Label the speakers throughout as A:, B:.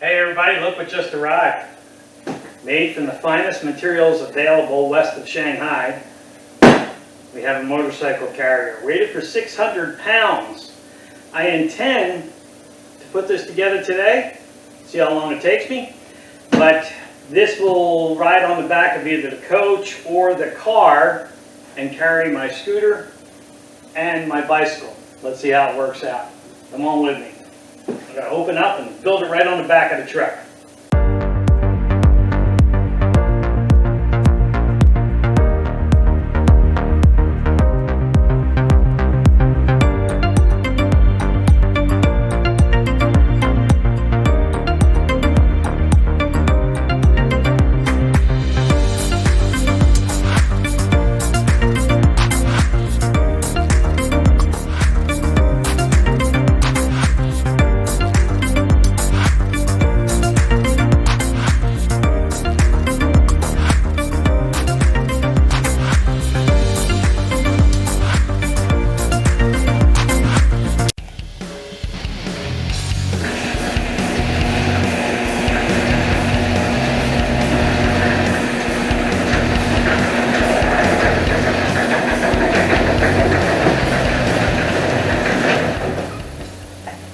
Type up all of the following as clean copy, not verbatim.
A: Hey everybody, look what just arrived. Made from the finest materials available west of Shanghai, we have a motorcycle carrier. Rated for 600 pounds. I intend to put this together today, see how long it takes me, but this will ride on the back of either the coach or the car and carry my scooter and my bicycle. Let's see how it works out. Come on with me. I'm going to open up and build it right on the back of the truck.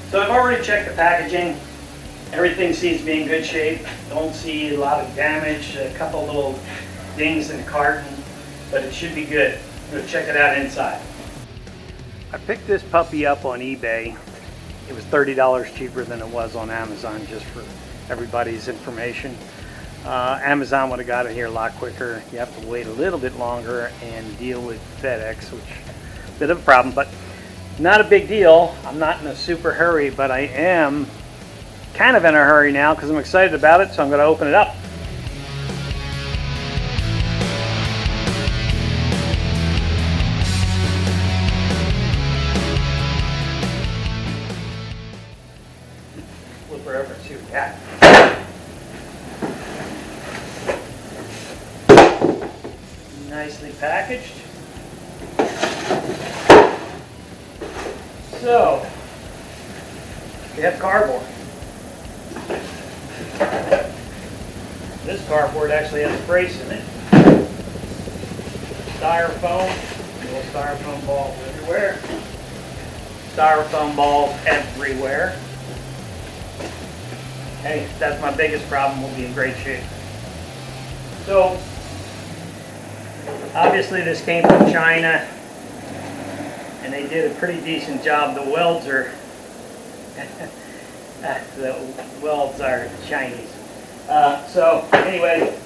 A: So I've already checked the packaging. Everything seems to be in good shape. Don't see a lot of damage, a couple little dings in the carton, but it should be good. I'm going to check it out inside. I picked this puppy up on eBay. It was $30 cheaper than it was on Amazon, just for everybody's information. Amazon would have got it here a lot quicker. You have to wait a little bit longer and deal with FedEx, which is a bit of a problem, but not a big deal. I'm not in a super hurry, but I am kind of in a hurry now because I'm excited about it, so I'm going to open it up. Flip her over and see what we got. Nicely packaged. So, we have cardboard. This cardboard actually has a brace in it. Styrofoam, little styrofoam balls everywhere. Styrofoam balls everywhere. Hey, that's my biggest problem. We'll be in great shape. So, obviously this came from China, and they did a pretty decent job. The welds are Chinese. So anyway,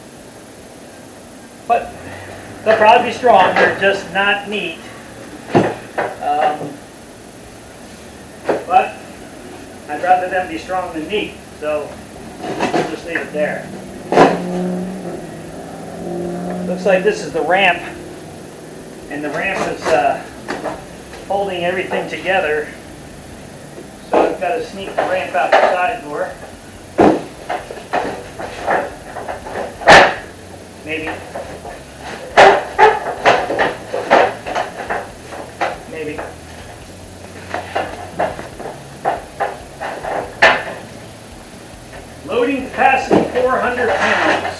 A: but they'll probably be strong. They're just not neat. But I'd rather them be strong than neat. So we'll just leave it there. Looks like this is the ramp, and the ramp is holding everything together. So I've got to sneak the ramp out the side door. Maybe. Loading capacity 400 pounds.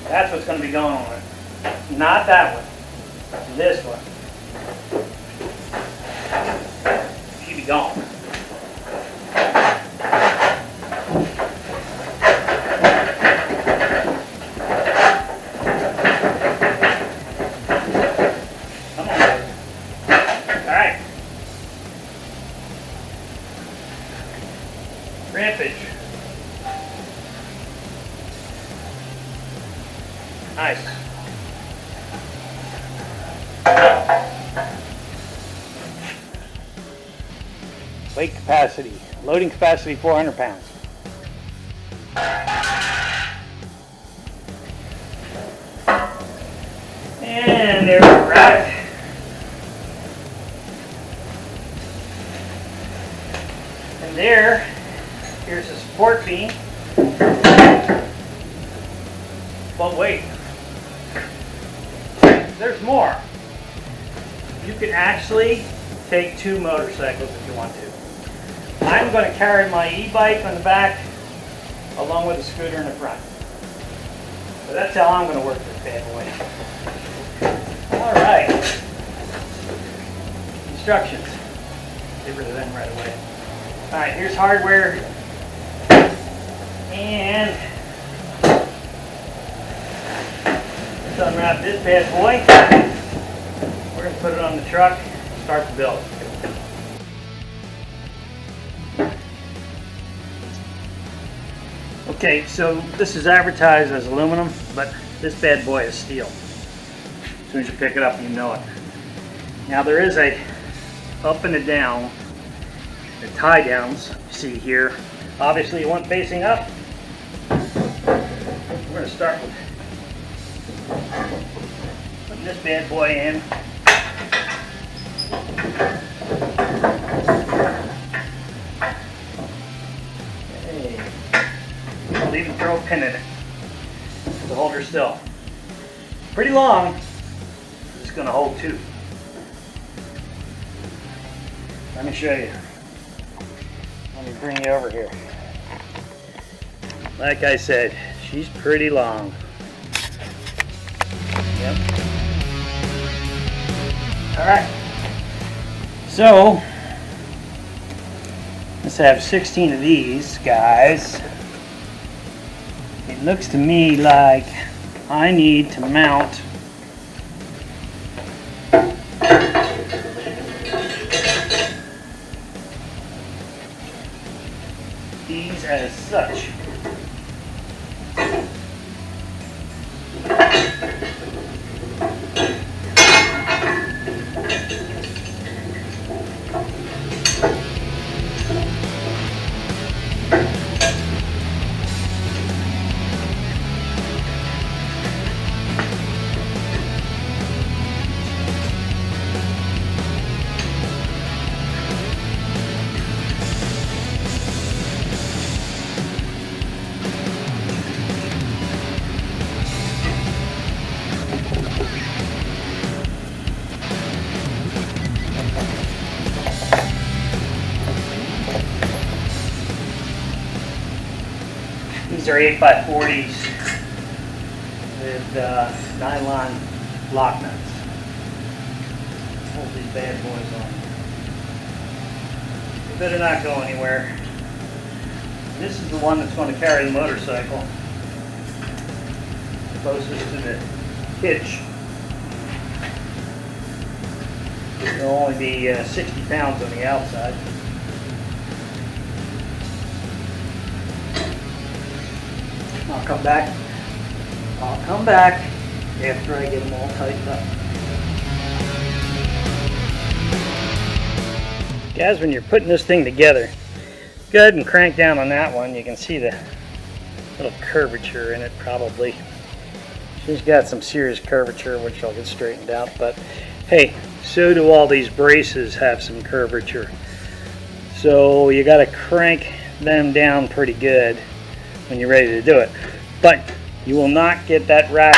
A: That's what's going to be going on it. Not that one. This one. She'll be gone. Come on, baby. All right. Rampage. Nice. Weight capacity, loading capacity 400 pounds. And there we're at. And here's a support beam. But wait, there's more. You can actually take 2 motorcycles if you want to. I'm going to carry my e-bike on the back along with a scooter in the front. So that's how I'm going to work this bad boy. All right. Instructions. Get rid of them right away. All right, here's hardware. And let's unwrap this bad boy. We're going to put it on the truck, start the build. Okay, so this is advertised as aluminum, but this bad boy is steel. As soon as you pick it up, you know it. Now there is a up and a down, the tie downs you see here. Obviously you want facing up. We're going to start with putting this bad boy in. I'll even throw a pin in it to hold her still. Pretty long. It's going to hold 2. Let me show you. Let me bring you over here. Like I said, she's pretty long. Yep. Alright. So, let's have 16 of these guys. It looks to me like I need to mount these as such. These are 8x40s with nylon lock nuts. Hold these bad boys on. They better not go anywhere. This is the one that's going to carry the motorcycle closest to the hitch. It'll only be 60 pounds on the outside. I'll come back after I get them all tightened up. Guys, when you're putting this thing together, go ahead and crank down on that one. You can see the little curvature in it probably. She's got some serious curvature, which I'll get straightened out, but hey, so do all these braces have some curvature. So you got to crank them down pretty good when you're ready to do it. But you will not get that rack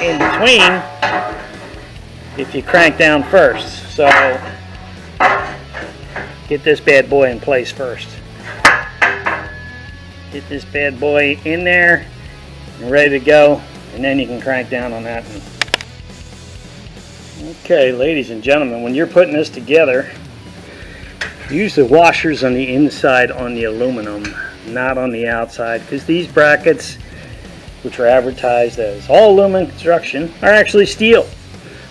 A: in between if you crank down first. So get this bad boy in place first. Get this bad boy in there and ready to go, and then you can crank down on that one. Okay, ladies and gentlemen, when you're putting this together, use the washers on the inside on the aluminum, not on the outside, because these brackets, which are advertised as all aluminum construction, are actually steel.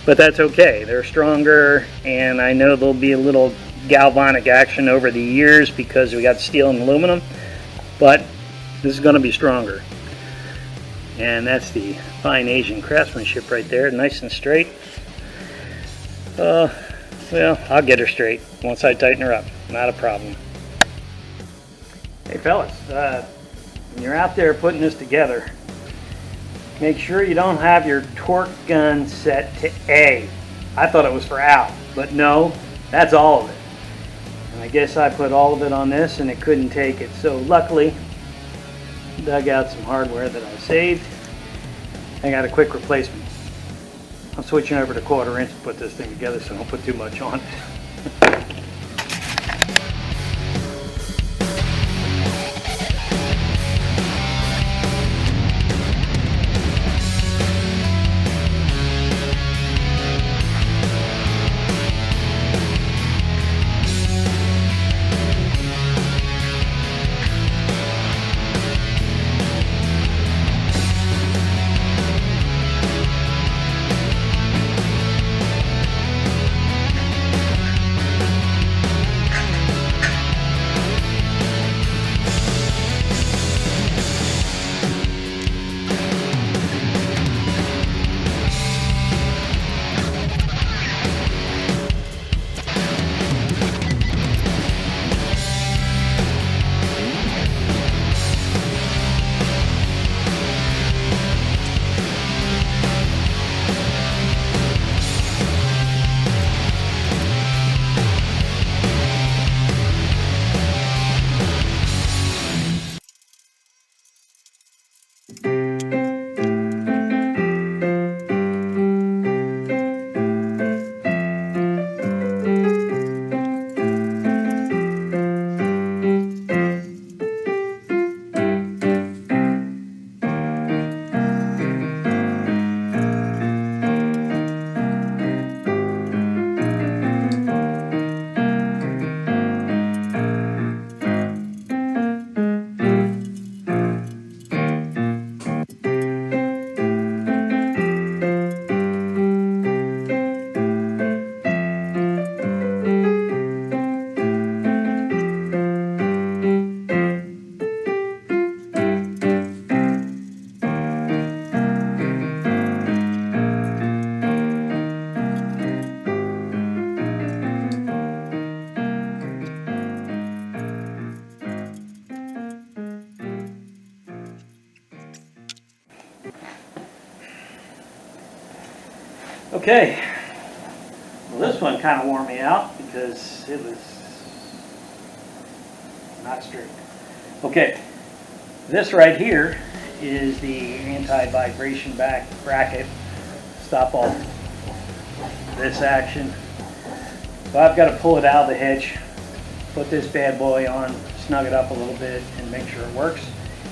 A: But that's okay, they're stronger, and I know there'll be a little galvanic action over the years because we got steel and aluminum, but this is going to be stronger. And that's the fine Asian craftsmanship right there, nice and straight. Well, I'll get her straight once I tighten her up, not a problem. Hey fellas, when you're out there putting this together, make sure you don't have your torque gun set to A. I thought it was for out, but no, that's all of it. And I guess I put all of it on this and it couldn't take it. So luckily, dug out some hardware that I saved. I got a quick replacement. I'm switching over to 1/4 inch to put this thing together, so don't put too much on it. Okay, well this one kind of wore me out because it was not straight. Okay, this right here is the anti-vibration back bracket, stop all this action. So I've got to pull it out of the hitch, put this bad boy on, snug it up a little bit and make sure it works.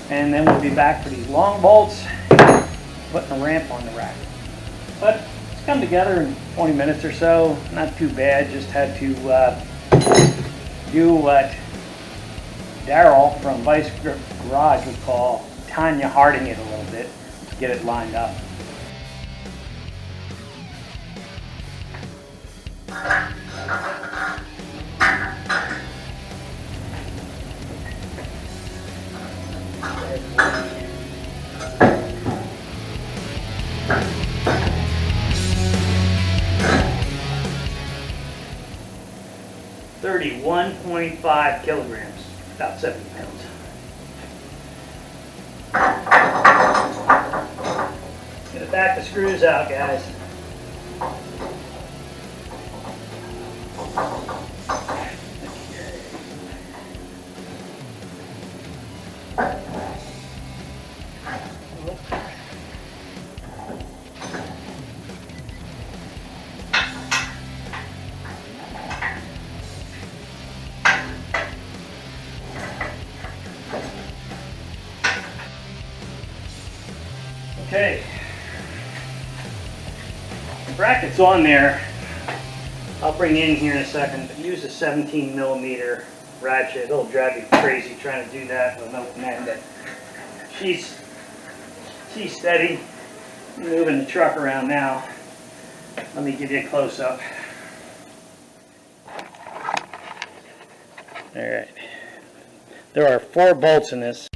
A: And then we'll be back for these long bolts, putting a ramp on the rack. But it's come together in 20 minutes or so, not too bad. Just had to do what Daryl from Vice Garage would call Tanya Harding it a little bit to get it lined up. $31.5 kilograms, about 70 pounds. Get it back the screws out, guys. Okay, the bracket's on there. I'll bring in here in a second, but use a 17mm ratchet. It'll drive you crazy trying to do that with an open end. But she's steady. I'm moving the truck around now. Let me give you a close-up. All right, there are 4 bolts in this.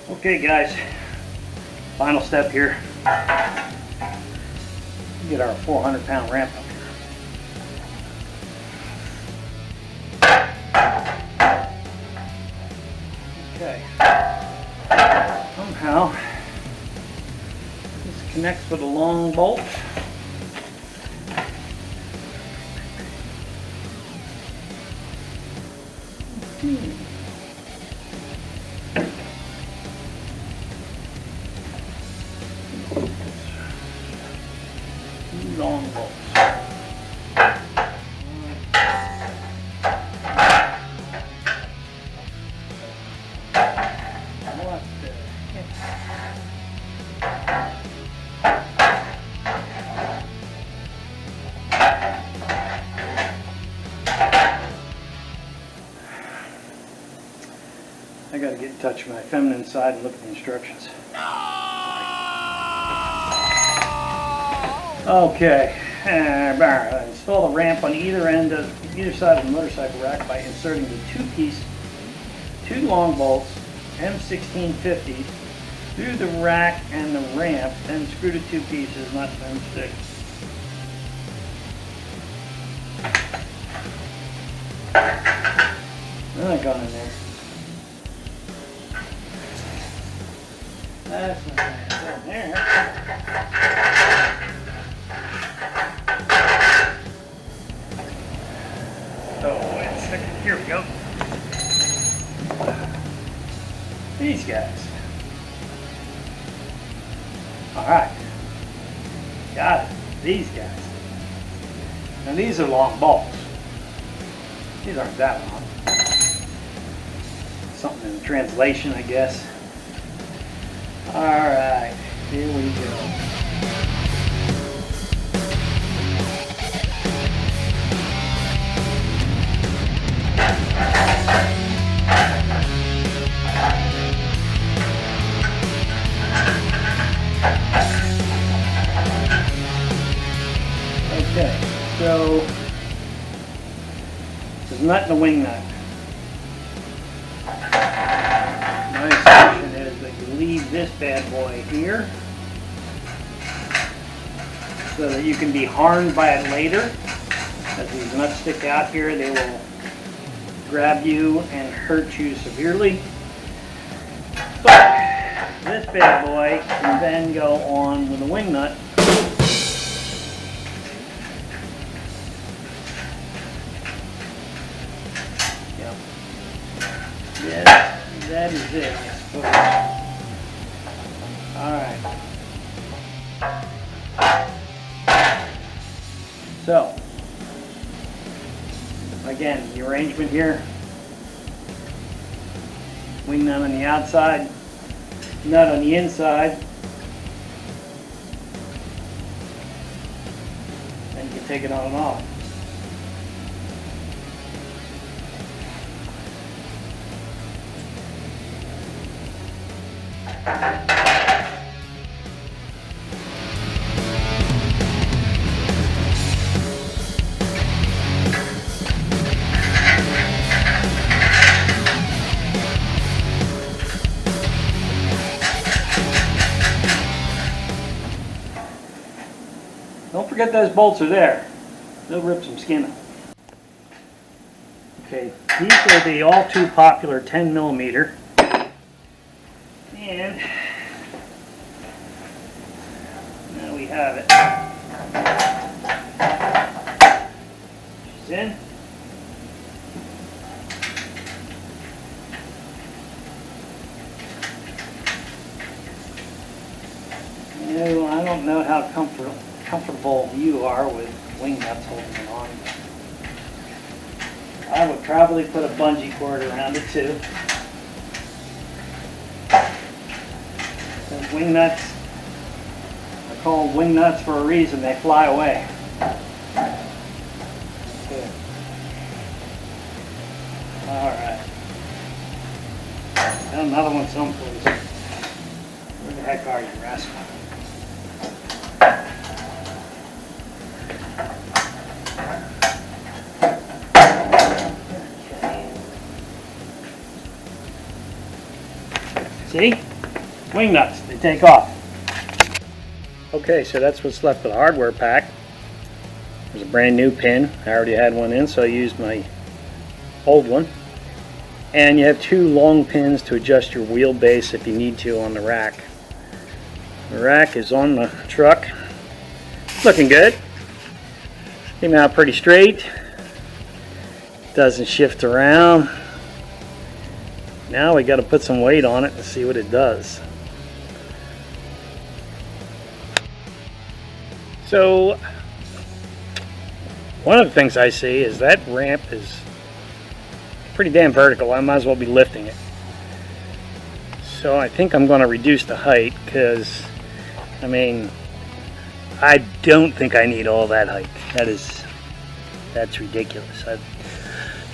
A: Okay guys, final step here. Get our 400-pound ramp up here. Okay. Somehow this connects with a long bolt. Long bolts. I gotta get in touch with my feminine side and look at the instructions. Okay, install the ramp on either side of the motorcycle rack by inserting the two long bolts M1650 through the rack and the ramp, then screw the two pieces, not them stick. They're not going in there. That's not going to go in there. Oh, wait a second. Here we go. These guys. Alright. Got it. These guys. Now these are long bolts. These aren't that long. Something in the translation, I guess. Alright. Here we go. Okay, so there's a nut and a wing nut. My suggestion is that you leave this bad boy here so that you can be harmed by it later. As these nuts stick out here, they will grab you and hurt you severely. But this bad boy can then go on with a wing nut. Yeah, that is it, I suppose. Alright. So, again, the arrangement here. Wing nut on the outside, nut on the inside. And you can take it on and off. Don't forget those bolts are there. They'll rip some skin up. Okay, these are the all too popular 10mm. And now we have it. She's in. You know, I don't know how comfortable you are with wing nuts holding it on. I would probably put a bungee cord around it too. Those wing nuts are called wing nuts for a reason. They fly away. Okay. Alright. Got another one someplace. Where the heck are you, rascal? See? Wing nuts, they take off. Okay, so that's what's left of the hardware pack. There's a brand new pin. I already had one in, so I used my old one. And you have two long pins to adjust your wheelbase if you need to on the rack. The rack is on the truck. Looking good. Came out pretty straight. Doesn't shift around. Now we got to put some weight on it and see what it does. So one of the things I see is that ramp is pretty damn vertical. I might as well be lifting it. So I think I'm going to reduce the height because, I mean, I don't think I need all that height. That's ridiculous.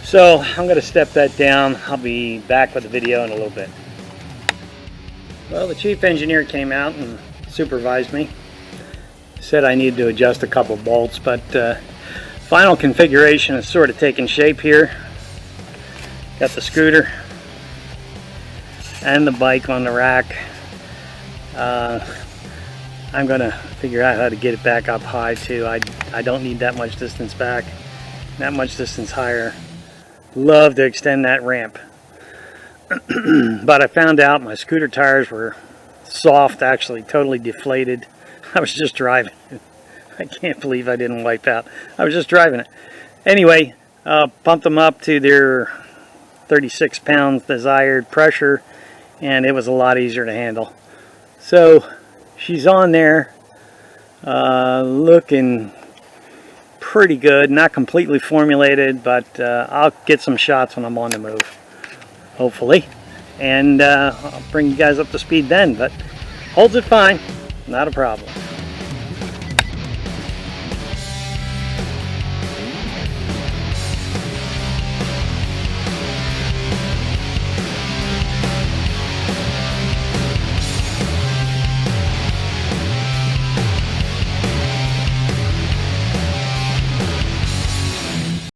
A: So I'm going to step that down. I'll be back with the video in a little bit. Well, the chief engineer came out and supervised me. Said I needed to adjust a couple bolts, but final configuration is sort of taking shape here. Got the scooter and the bike on the rack. I'm gonna figure out how to get it back up high too. I don't need that much distance back, that much distance higher. Love to extend that ramp. But I found out my scooter tires were soft, actually totally deflated. I was just driving it. I can't believe I didn't wipe out. I was just driving it. Anyway, pumped them up to their 36 pounds desired pressure, and it was a lot easier to handle. So she's on there, looking pretty good. Not completely formulated, but I'll get some shots when I'm on the move, hopefully, and I'll bring you guys up to speed then. But holds it fine, not a problem.